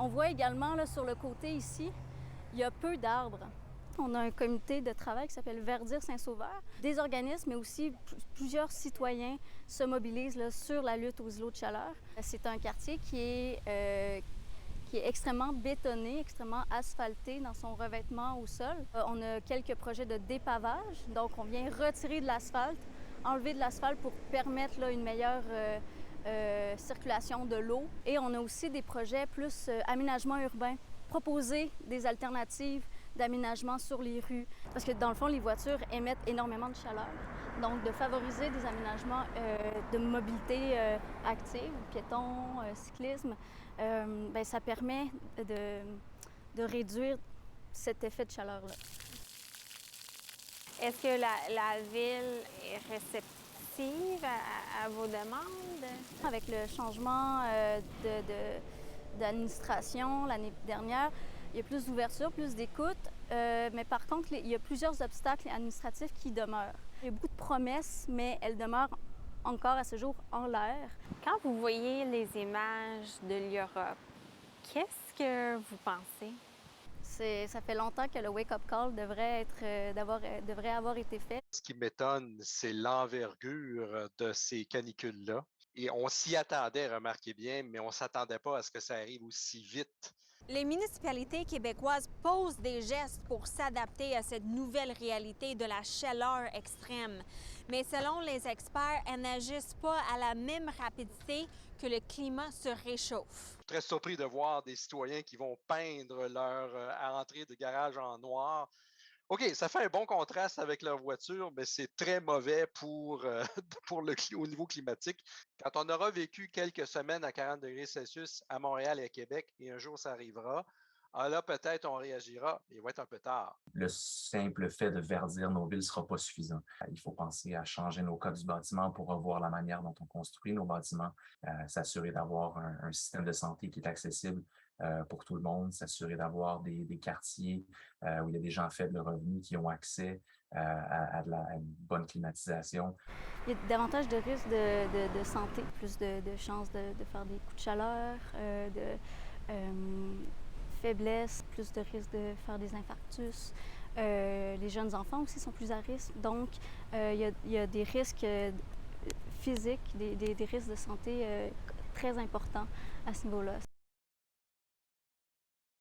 On voit également là, sur le côté ici, il y a peu d'arbres. On a un comité de travail qui s'appelle Verdir Saint-Sauveur. Des organismes, mais aussi plusieurs citoyens se mobilisent là, sur la lutte aux îlots de chaleur. C'est un quartier qui est extrêmement bétonné, extrêmement asphalté dans son revêtement au sol. On a quelques projets de dépavage, donc on vient retirer de l'asphalte, enlever de l'asphalte pour permettre là, une meilleure circulation de l'eau. Et on a aussi des projets plus aménagement urbain, proposer des alternatives d'aménagement sur les rues. Parce que dans le fond, les voitures émettent énormément de chaleur. Donc, de favoriser des aménagements de mobilité active, piétons, cyclisme, ça permet de réduire cet effet de chaleur-là. Est-ce que la ville est réceptive à vos demandes? Avec le changement d'administration l'année dernière, il y a plus d'ouverture, plus d'écoute, mais par contre, il y a plusieurs obstacles administratifs qui demeurent. Il y a beaucoup de promesses, mais elles demeurent encore à ce jour en l'air. Quand vous voyez les images de l'Europe, qu'est-ce que vous pensez? Ça fait longtemps que le wake-up call devrait avoir été fait. Ce qui m'étonne, c'est l'envergure de ces canicules-là. Et on s'y attendait, remarquez bien, mais on ne s'attendait pas à ce que ça arrive aussi vite. Les municipalités québécoises posent des gestes pour s'adapter à cette nouvelle réalité de la chaleur extrême. Mais selon les experts, elles n'agissent pas à la même rapidité que le climat se réchauffe. Je suis très surpris de voir des citoyens qui vont peindre leur entrée de garage en noir. OK, ça fait un bon contraste avec leur voiture, mais c'est très mauvais pour au niveau climatique. Quand on aura vécu quelques semaines à 40 degrés Celsius à Montréal et à Québec, et un jour ça arrivera, là, peut-être on réagira, mais il va être un peu tard. Le simple fait de verdir nos villes ne sera pas suffisant. Il faut penser à changer nos codes du bâtiment pour revoir la manière dont on construit nos bâtiments, s'assurer d'avoir un système de santé qui est accessible pour tout le monde, s'assurer d'avoir des quartiers où il y a des gens à faible revenu qui ont accès à une bonne climatisation. Il y a davantage de risques de santé, plus de chances de faire des coups de chaleur, faiblesse, plus de risques de faire des infarctus. Les jeunes enfants aussi sont plus à risque. Donc, il y a des risques physiques, des risques de santé très importants à ce niveau-là.